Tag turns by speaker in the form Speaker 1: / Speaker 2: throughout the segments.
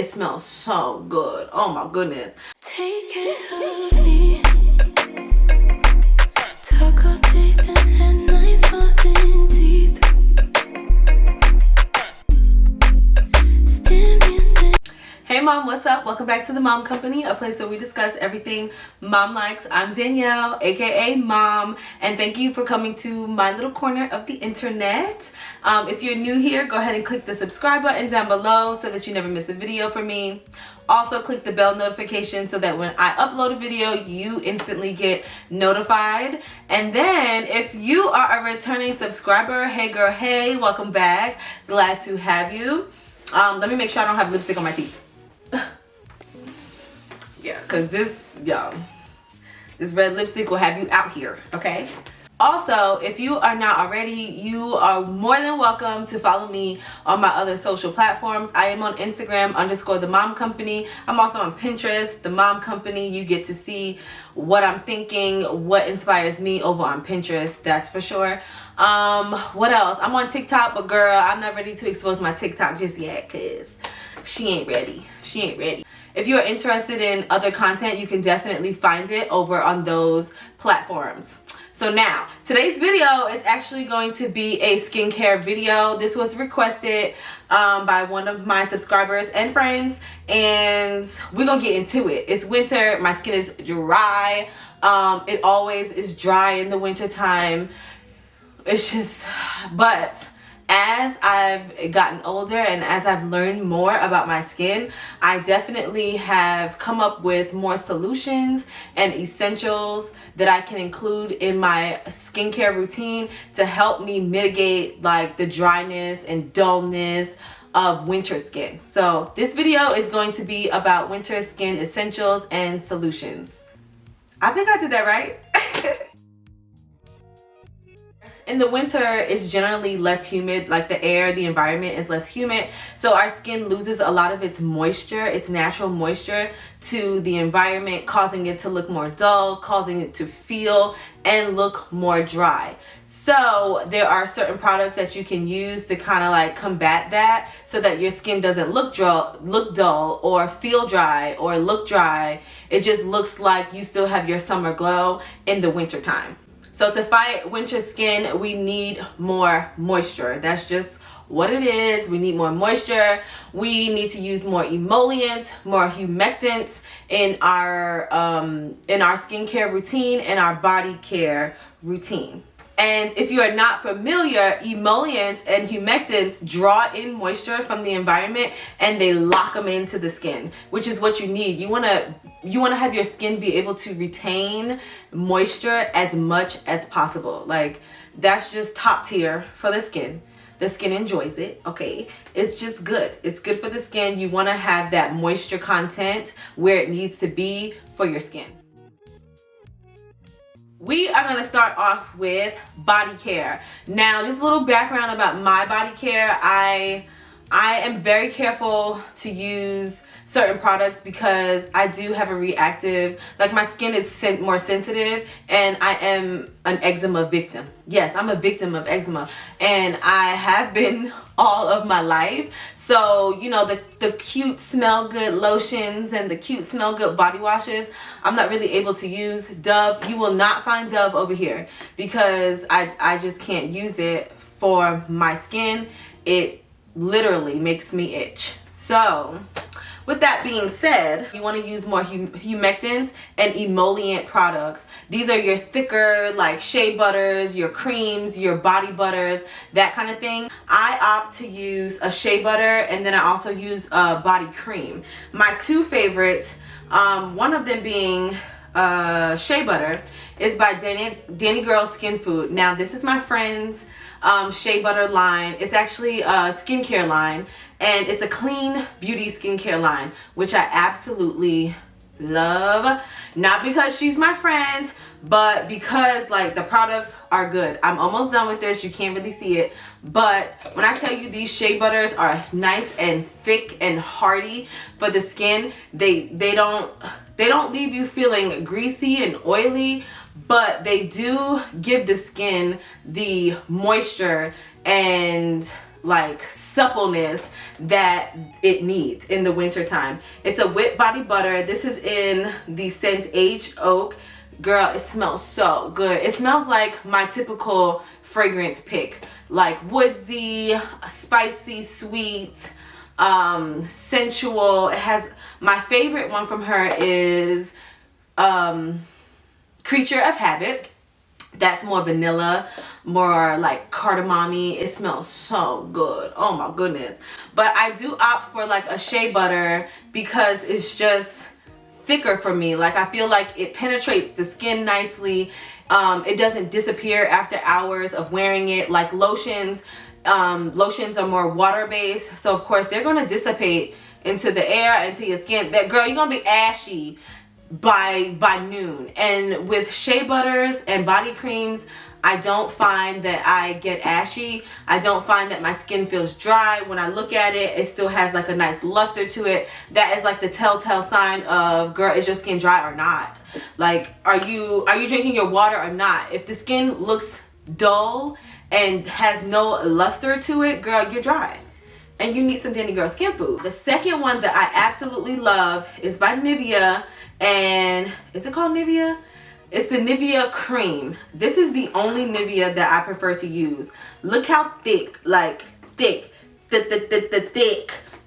Speaker 1: It smells so good. Oh my goodness.
Speaker 2: Take it of me. Talk all day, then at night, falling deep.
Speaker 1: Hey mom, what's up? Welcome back to the Mom Company, a place where we discuss everything mom likes. I'm Danielle, aka Mom, and thank you for coming to my little corner of the internet. If you're new here, go ahead and click the subscribe button down below so that you never miss a video from me. Also click the bell notification so that when I upload a video, you instantly get notified. And then if you are a returning subscriber, hey girl, hey, welcome back. Glad to have you. Let me make sure I don't have lipstick on my teeth. Yeah, because this red lipstick will have you out here, okay? Also, if you are not already, you are more than welcome to follow me on my other social platforms. I am on Instagram _ the Mom Company. I'm also on Pinterest, the Mom Company. You get to see what I'm thinking, what inspires me over on Pinterest, that's for sure. What else? I'm on TikTok, but girl, I'm not ready to expose my TikTok just yet because she ain't ready. She ain't ready. If you're interested in other content, you can definitely find it over on those platforms. So now, today's video is actually going to be a skincare video. This was requested by one of my subscribers and friends, and we're gonna get into it. It's winter, my skin is dry. It always is dry in the winter time. It's just, but as I've gotten older and as I've learned more about my skin, I definitely have come up with more solutions and essentials that I can include in my skincare routine to help me mitigate like the dryness and dullness of winter skin. So this video is going to be about winter skin essentials and solutions. I think I did that right. In the winter, it's generally less humid, like the air, the environment is less humid. So our skin loses a lot of its moisture, its natural moisture to the environment, causing it to look more dull, causing it to feel and look more dry. So there are certain products that you can use to kind of like combat that so that your skin doesn't look dull or feel dry or look dry. It just looks like you still have your summer glow in the winter time. So to fight winter skin, we need more moisture. That's just what it is. We need more moisture. We need to use more emollients, more humectants in our skincare routine and our body care routine. And if you are not familiar, emollients and humectants draw in moisture from the environment and they lock them into the skin, which is what you need. You want to have your skin be able to retain moisture as much as possible. Like, that's just top tier for the skin. The skin enjoys it, okay? It's just good. It's good for the skin. You want to have that moisture content where it needs to be for your skin. We are going to start off with body care. Now, just a little background about my body care. I am very careful to use certain products because I do have a reactive, like my skin is more sensitive, and I am an eczema victim. Yes, I'm a victim of eczema, and I have been all of my life. So, you know, the cute smell good lotions and the cute smell good body washes, I'm not really able to use. Dove, you will not find Dove over here because I just can't use it for my skin. It literally makes me itch. So with that being said, you want to use more humectants and emollient products. These are your thicker, like shea butters, your creams, your body butters, that kind of thing. I opt to use a shea butter, and then I also use a body cream. My two favorites, one of them being shea butter, is by Danny Girl Skin Food. Now, this is my friend's shea butter line. It's actually a skincare line, and it's a clean beauty skincare line, which I absolutely love. Not because she's my friend, but because like the products are good. I'm almost done with this. You can't really see it, but when I tell you these shea butters are nice and thick and hearty for the skin, they don't leave you feeling greasy and oily, but they do give the skin the moisture and like suppleness that it needs in the winter time. It's a whipped body butter. This is in the scent Aged Oak. Girl, it smells so good. It smells like my typical fragrance pick, like woodsy, spicy, sweet, sensual. It has, my favorite one from her is Creature of Habit. That's more vanilla, more like cardamom-y. It smells so good. Oh my goodness. But I do opt for like a shea butter because it's just thicker for me. Like I feel like it penetrates the skin nicely. It doesn't disappear after hours of wearing it. Like lotions are more water-based, so of course they're going to dissipate into the air, into your skin. That girl, you're gonna be ashy by noon. And with shea butters and body creams, I don't find that I get ashy. I don't find that my skin feels dry. When I look at it, it still has like a nice luster to it. That is like the telltale sign of, girl, is your skin dry or not? Like, are you drinking your water or not? If the skin looks dull and has no luster to it, girl, you're dry. And you need some Danny Girl skin food. The second one that I absolutely love is by Nivea. And is it called Nivea? It's the Nivea cream. This is the only Nivea that I prefer to use. Look how thick, like thick.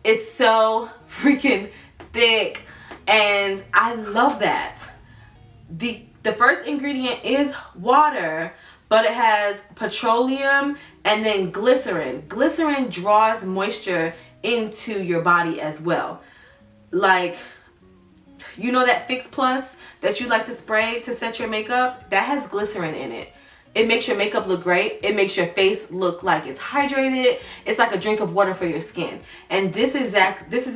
Speaker 1: It's so freaking thick. And I love that. The first ingredient is water, but it has petroleum and then glycerin. Glycerin draws moisture into your body as well. Like, you know that Fix Plus that you like to spray to set your makeup? That has glycerin in it. It makes your makeup look great. It makes your face look like it's hydrated. It's like a drink of water for your skin. And this is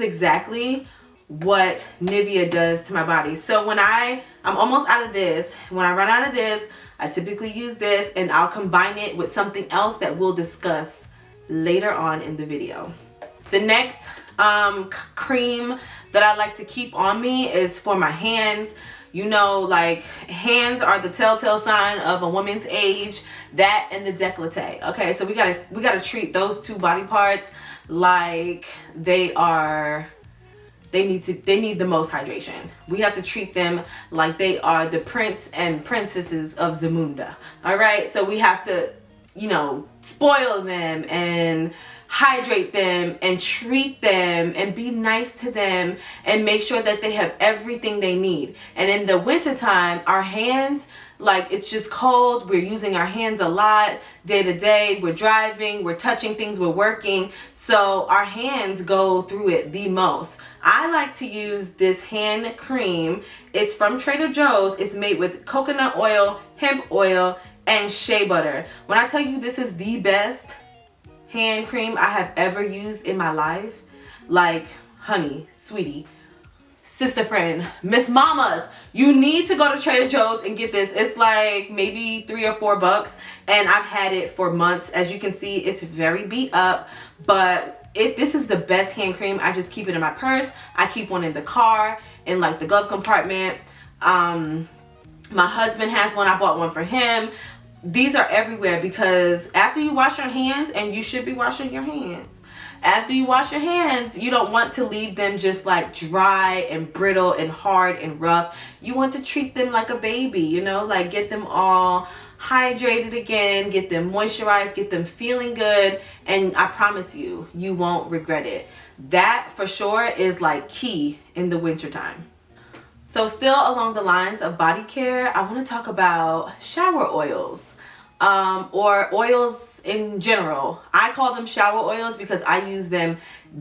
Speaker 1: exactly what Nivea does to my body. So when I'm almost out of this, when I run out of this, I typically use this, and I'll combine it with something else that we'll discuss later on in the video. The next cream that I like to keep on me is for my hands. You know, like, hands are the telltale sign of a woman's age. That and the décolleté. Okay, so we gotta treat those two body parts like they need the most hydration. We have to treat them like they are the prince and princesses of Zamunda. All right, so we have to, you know, spoil them and hydrate them and treat them and be nice to them and make sure that they have everything they need. And in the wintertime, our hands, like, it's just cold. We're using our hands a lot day to day. We're driving, we're touching things, we're working. So our hands go through it the most. I like to use this hand cream. It's from Trader Joe's. It's made with coconut oil, hemp oil, and shea butter. When I tell you this is the best hand cream I have ever used in my life, like, honey, sweetie, sister friend, Miss Mamas, you need to go to Trader Joe's and get this. It's like maybe $3 or $4, and I've had it for months. As you can see, it's very beat up, but this is the best hand cream. I just keep it in my purse. I keep one in the car, in like the glove compartment. My husband has one. I bought one for him. These are everywhere because after you wash your hands, and you should be washing your hands, after you wash your hands, you don't want to leave them just like dry and brittle and hard and rough. You want to treat them like a baby, you know, like get them all hydrated again, get them moisturized, get them feeling good, and I promise you, you won't regret it. That for sure is like key in the wintertime. So still along the lines of body care, I want to talk about shower oils, or oils in general. I call them shower oils because I use them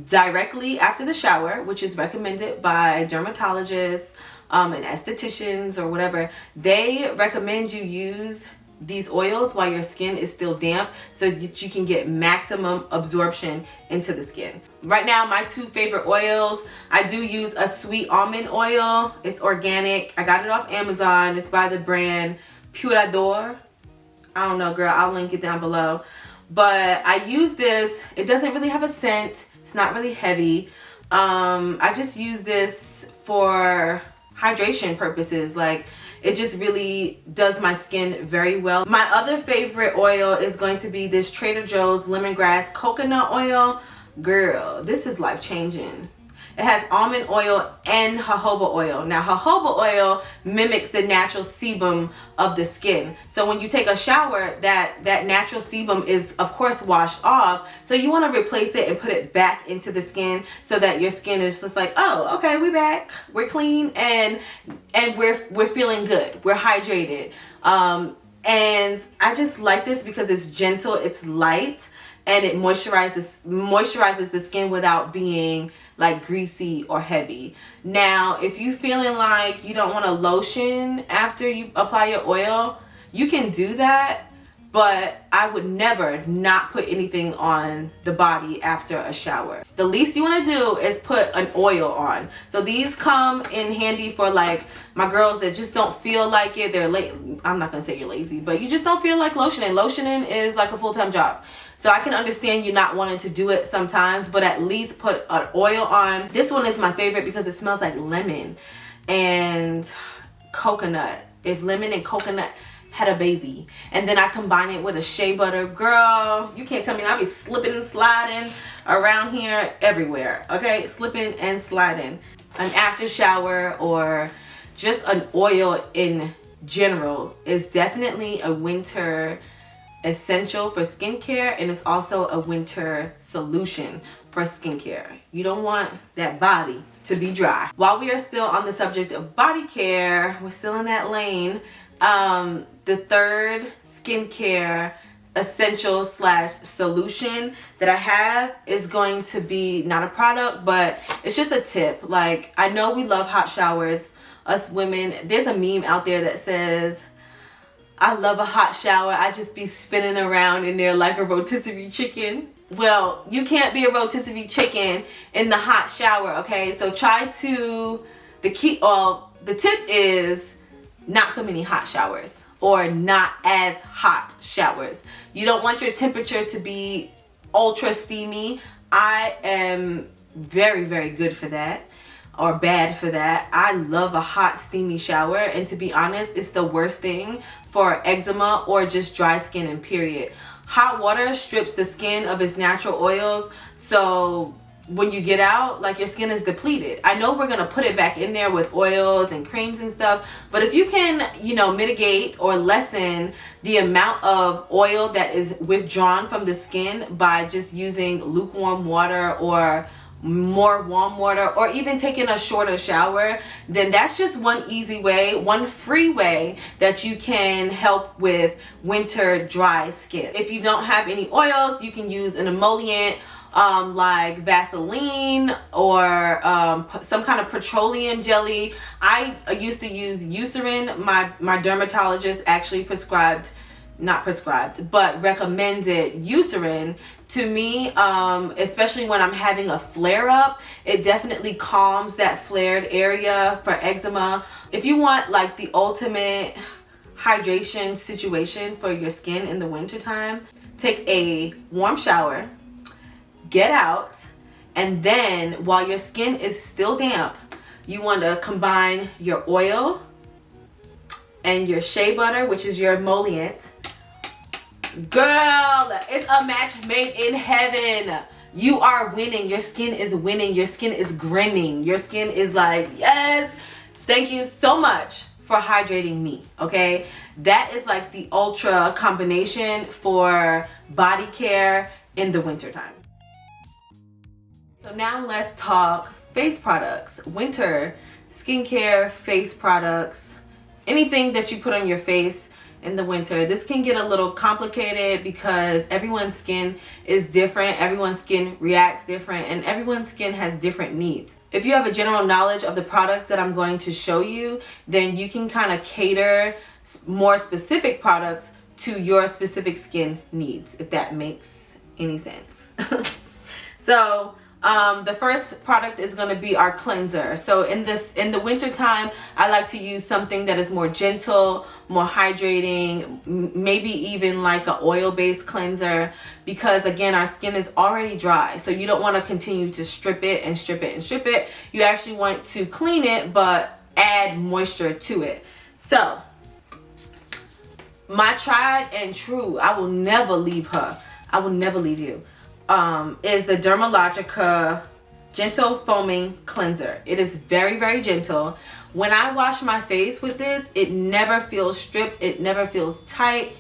Speaker 1: directly after the shower, which is recommended by dermatologists and estheticians or whatever. They recommend you use these oils while your skin is still damp so that you can get maximum absorption into the skin. Right now, my two favorite oils, I do use a sweet almond oil. It's organic. I got it off Amazon. It's by the brand Purador. I don't know, girl. I'll link it down below. But I use this. It doesn't really have a scent. It's not really heavy. I just use this for hydration purposes. Like, It just really does my skin very well. My other favorite oil is going to be this Trader Joe's lemongrass coconut oil. Girl, this is life-changing. It has almond oil and jojoba oil. Now, jojoba oil mimics the natural sebum of the skin. So when you take a shower, that natural sebum is, of course, washed off. So you want to replace it and put it back into the skin so that your skin is just like, oh, okay, we back, we're clean, and we're feeling good, we're hydrated. And I just like this because it's gentle, it's light, and it moisturizes the skin without being like greasy or heavy. Now, if you feeling like you don't want to lotion after you apply your oil, you can do that, but I would never not put anything on the body after a shower. The least you want to do is put an oil on. So these come in handy for like my girls that just don't feel like it. They're late. I'm not gonna say you're lazy, but you just don't feel like lotioning. Lotioning is like a full-time job. So I can understand you not wanting to do it sometimes, but at least put an oil on. This one is my favorite because it smells like lemon and coconut. If lemon and coconut had a baby, and then I combine it with a shea butter, girl, you can't tell me. I'll be slipping and sliding around here everywhere, okay? Slipping and sliding. An after shower or just an oil in general is definitely a winter essential for skincare, and it's also a winter solution for skincare. You don't want that body to be dry. While we are still on the subject of body care, we're still in that lane. The third skincare essential / solution that I have is going to be not a product, but it's just a tip. Like, I know we love hot showers, us women. There's a meme out there that says, I love a hot shower, I just be spinning around in there like a rotisserie chicken. Well, you can't be a rotisserie chicken in the hot shower, okay? So try to, the tip is not so many hot showers, or not as hot showers. You don't want your temperature to be ultra steamy. I am very, very good for that, or bad for that. I love a hot steamy shower, and to be honest, it's the worst thing for eczema or just dry skin and period. Hot water strips the skin of its natural oils, so when you get out, like, your skin is depleted. I know we're gonna put it back in there with oils and creams and stuff, but if you can, you know, mitigate or lessen the amount of oil that is withdrawn from the skin by just using lukewarm water or more warm water, or even taking a shorter shower, then that's just one easy way, one free way that you can help with winter dry skin. If you don't have any oils, you can use an emollient like Vaseline or some kind of petroleum jelly. I used to use Eucerin. My dermatologist actually recommended Eucerin to me, especially when I'm having a flare-up. It definitely calms that flared area for eczema. If you want like the ultimate hydration situation for your skin in the wintertime, take a warm shower, get out, and then while your skin is still damp, you want to combine your oil and your shea butter, which is your emollient. Girl, it's a match made in heaven. You are winning. Your skin is winning. Your skin is grinning. Your skin is like, yes, thank you so much for hydrating me, okay? That is like the ultra combination for body care in the wintertime. So now let's talk face products. Winter skincare, face products, anything that you put on your face in the winter. This can get a little complicated because everyone's skin is different, everyone's skin reacts different, and everyone's skin has different needs. If you have a general knowledge of the products that I'm going to show you, then you can kind of cater more specific products to your specific skin needs, if that makes any sense. So the first product is going to be our cleanser. So in the winter time, I like to use something that is more gentle, more hydrating, maybe even like an oil-based cleanser, because again, our skin is already dry. So you don't want to continue to strip it and strip it and strip it. You actually want to clean it, but add moisture to it. So, my tried and true, I will never leave her, I will never leave you, is the Dermalogica Gentle Foaming Cleanser. It is very, very gentle. When I wash my face with this, it never feels stripped, it never feels tight.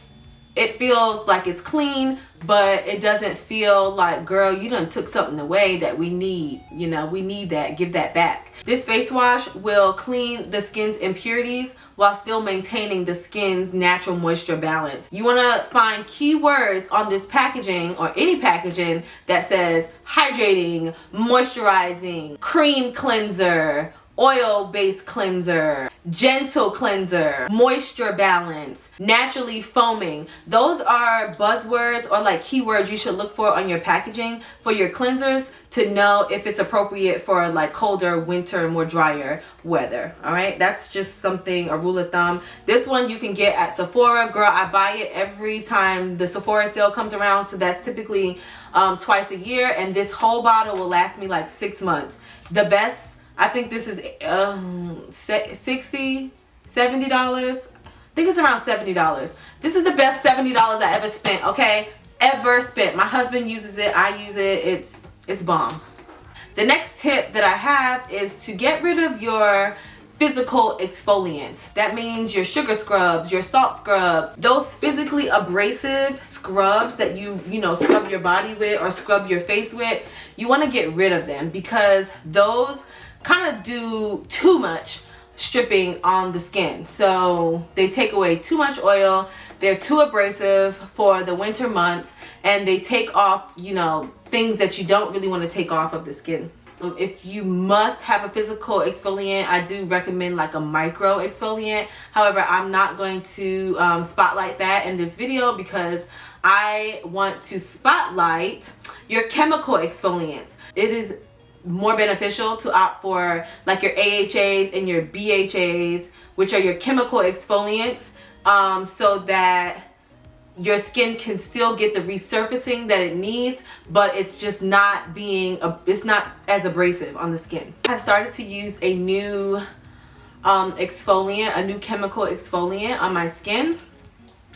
Speaker 1: It feels like it's clean, but it doesn't feel like, girl, you done took something away that we need. You know, we need that, give that back. This face wash will clean the skin's impurities while still maintaining the skin's natural moisture balance. You wanna find keywords on this packaging or any packaging that says hydrating, moisturizing, cream cleanser, oil-based cleanser, gentle cleanser, moisture balance, naturally foaming. Those are buzzwords or like keywords you should look for on your packaging for your cleansers to know if it's appropriate for like colder, winter, more drier weather. All right, that's just something, a rule of thumb. This one you can get at Sephora. Girl, I buy it every time the Sephora sale comes around, so that's typically twice a year, and this whole bottle will last me like 6 months. The best, I think this is $60, $70. I think it's around $70. This is the best $70 I ever spent, okay? Ever spent. My husband uses it, I use it, it's bomb. The next tip that I have is to get rid of your physical exfoliants. That means your sugar scrubs, your salt scrubs, those physically abrasive scrubs that you know, scrub your body with or scrub your face with. You want to get rid of them because those kind of do too much stripping on the skin. So they take away too much oil, they're too abrasive for the winter months, and they take off, you know, things that you don't really want to take off of the skin. If you must have a physical exfoliant, I do recommend like a micro exfoliant. However, I'm not going to spotlight that in this video because I want to spotlight your chemical exfoliants. It is more beneficial to opt for like your AHAs and your BHAs, which are your chemical exfoliants, so that your skin can still get the resurfacing that it needs, but it's just not being it's not as abrasive on the skin. I've started to use a new exfoliant, a new chemical exfoliant on my skin.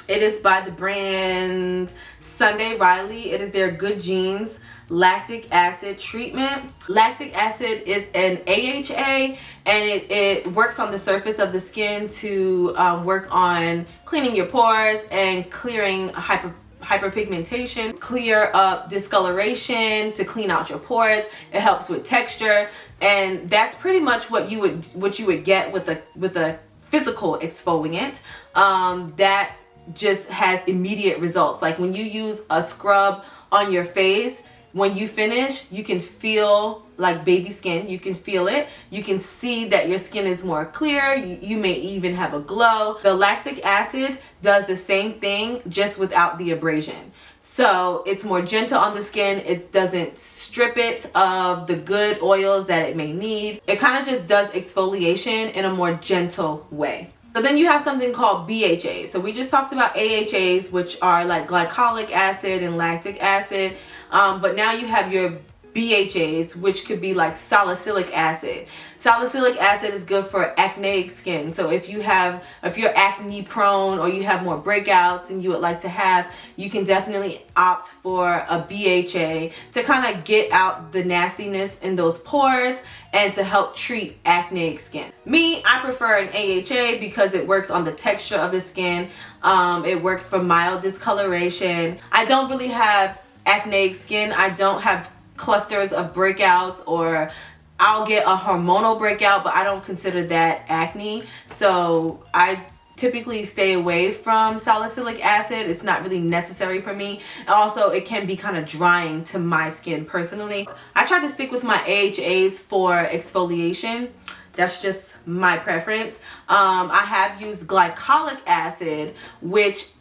Speaker 1: It is by the brand Sunday Riley. It is their Good Genes lactic acid treatment. Lactic acid is an AHA, and it works on the surface of the skin to work on cleaning your pores and clearing hyperpigmentation, clear up discoloration, to clean out your pores. It helps with texture, and that's pretty much what you would get with a physical exfoliant. That just has immediate results. Like when you use a scrub on your face, when you finish, you can feel like baby skin. You can feel it. You can see that your skin is more clear. You may even have a glow. The lactic acid does the same thing, just without the abrasion. So it's more gentle on the skin. It doesn't strip it of the good oils that it may need. It kind of just does exfoliation in a more gentle way. So then you have something called BHA. So we just talked about AHAs, which are like glycolic acid and lactic acid. But now you have your BHAs, which could be like salicylic acid. Salicylic acid is good for acneic skin. So if you're acne prone or you have more breakouts and you would like to have, you can definitely opt for a BHA to kind of get out the nastiness in those pores and to help treat acneic skin. Me, I prefer an AHA because it works on the texture of the skin. It works for mild discoloration. I don't really have acneic skin. I don't have clusters of breakouts, or I'll get a hormonal breakout, but I don't consider that acne. So I typically stay away from salicylic acid. It's not really necessary for me. And also it can be kind of drying to my skin personally. I try to stick with my AHAs for exfoliation. That's just my preference. I have used glycolic acid, which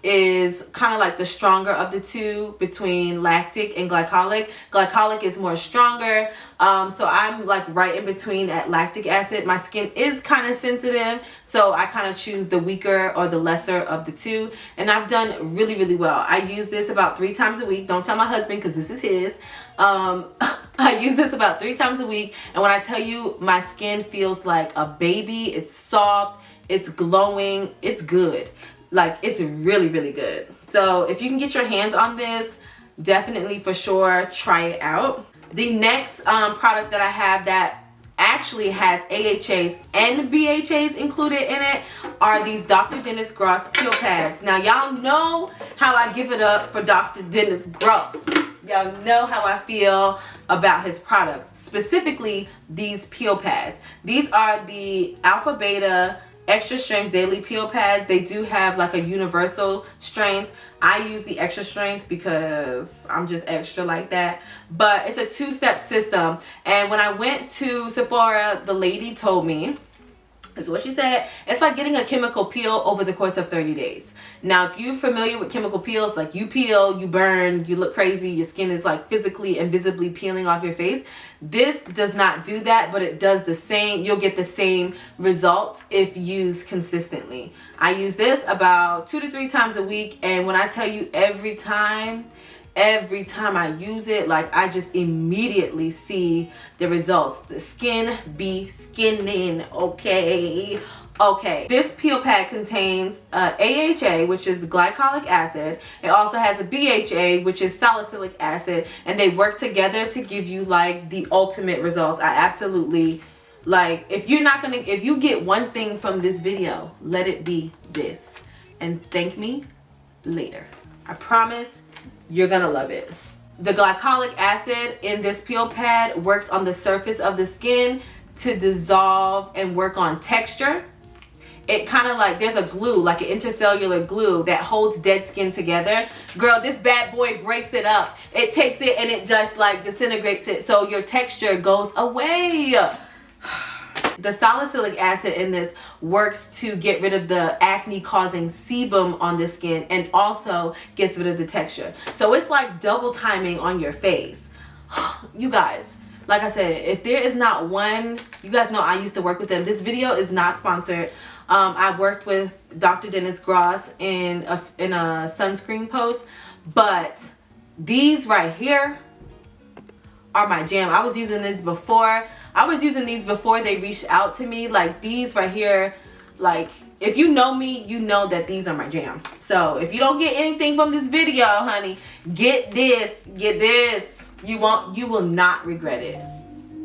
Speaker 1: is kind of like the stronger of the two between lactic and glycolic. Glycolic is more stronger, so I'm like right in between at lactic acid. My skin is kind of sensitive, so I kind of choose the weaker or the lesser of the two, and I've done really, really well. I use this about 3 times a week. Don't tell my husband because this is his. I use this about 3 times a week, and when I tell you my skin feels like a baby, it's soft, it's glowing, it's good. Like, it's really, really good. So if you can get your hands on this, definitely for sure try it out. The next product that I have that actually has AHAs and BHAs included in it are these Dr. Dennis Gross peel pads. Now y'all know how I give it up for Dr. Dennis Gross. Y'all know how I feel about his products, specifically these peel pads. These are the Alpha Beta extra strength daily peel pads. They do have like a universal strength. I use the extra strength because I'm just extra like that, but it's a 2-step system. And when I went to Sephora, the lady told me, is what she said, it's like getting a chemical peel over the course of 30 days. Now, if you're familiar with chemical peels, like you peel, you burn, you look crazy, your skin is like physically and visibly peeling off your face. This does not do that, but it does the same. You'll get the same results if used consistently. I use this about 2 to 3 times a week, and when I tell you every time I use it, like I just immediately see the results. The skin be skinning, okay? Okay, this peel pad contains AHA, which is glycolic acid. It also has a BHA, which is salicylic acid, and they work together to give you like the ultimate results. I absolutely, like, if you get one thing from this video, let it be this, and thank me later. I promise you're gonna love it. The glycolic acid in this peel pad works on the surface of the skin to dissolve and work on texture. It kind of like, there's a glue, like an intercellular glue that holds dead skin together. Girl, this bad boy breaks it up. It takes it and it just like disintegrates it, so your texture goes away. The salicylic acid in this works to get rid of the acne causing sebum on the skin and also gets rid of the texture. So it's like double timing on your face. You guys, like I said, if there is not one, you guys know I used to work with them. This video is not sponsored. I worked with Dr. Dennis Gross in a sunscreen post, but these right here are my jam. I was using this before. I was using these before they reached out to me. Like these right here, like if you know me, you know that these are my jam. So if you don't get anything from this video, honey, get this, get this. You will not regret it.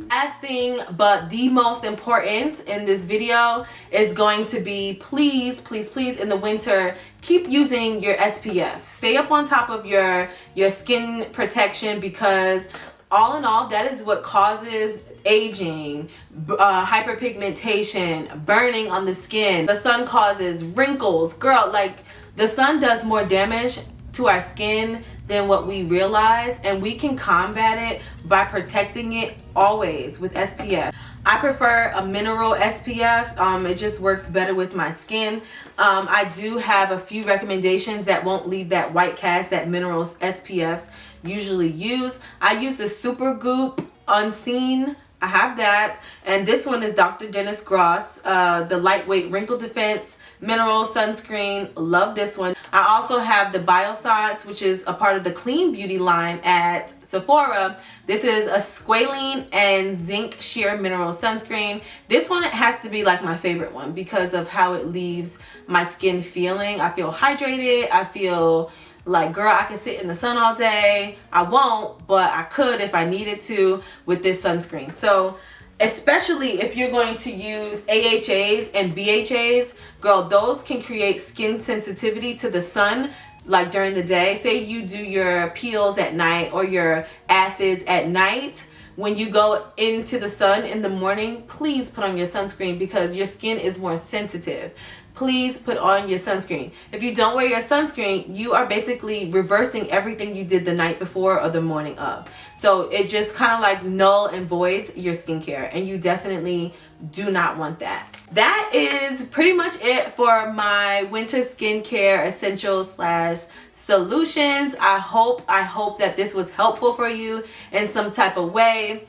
Speaker 1: Last thing, but the most important in this video is going to be, please, please, please, in the winter, keep using your SPF. Stay up on top of your skin protection, because all in all, that is what causes aging, hyperpigmentation, burning on the skin. The sun causes wrinkles. Girl, like the sun does more damage to our skin than what we realize, and we can combat it by protecting it always with SPF. I prefer a mineral SPF. It just works better with my skin. I do have a few recommendations that won't leave that white cast that mineral SPFs usually use. I use the Supergoop Unseen. I have that, and this one is Dr. Dennis Gross, the lightweight wrinkle defense mineral sunscreen. Love this one. I also have the Biossance, which is a part of the Clean Beauty line at Sephora. This is a squalene and zinc sheer mineral sunscreen. This one has to be like my favorite one because of how it leaves my skin feeling. I feel hydrated. I feel like, girl, I can sit in the sun all day. I won't, but I could if I needed to with this sunscreen. So especially if you're going to use AHAs and BHAs, girl, those can create skin sensitivity to the sun, like during the day. Say you do your peels at night or your acids at night. When you go into the sun in the morning, please put on your sunscreen because your skin is more sensitive. please put on your sunscreen. If you don't wear your sunscreen, you are basically reversing everything you did the night before or the morning of. So it just kind of like null and voids your skincare, and you definitely do not want that. That is pretty much it for my winter skincare essentials / solutions. I hope that this was helpful for you in some type of way.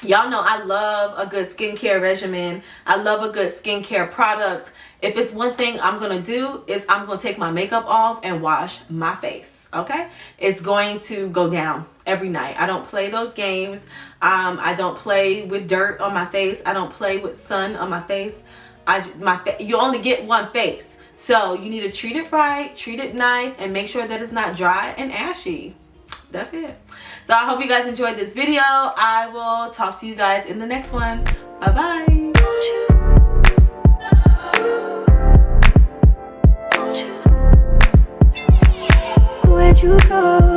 Speaker 1: Y'all know I love a good skincare regimen. I love a good skincare product. If it's one thing I'm gonna do, is I'm gonna take my makeup off and wash my face. Okay, it's going to go down every night. I don't play those games. I don't play with dirt on my face. I don't play with sun on my face. You only get one face, so you need to treat it right, treat it nice, and make sure that it's not dry and ashy. That's it. So I hope you guys enjoyed this video. I will talk to you guys in the next one. Bye bye. Where'd you go?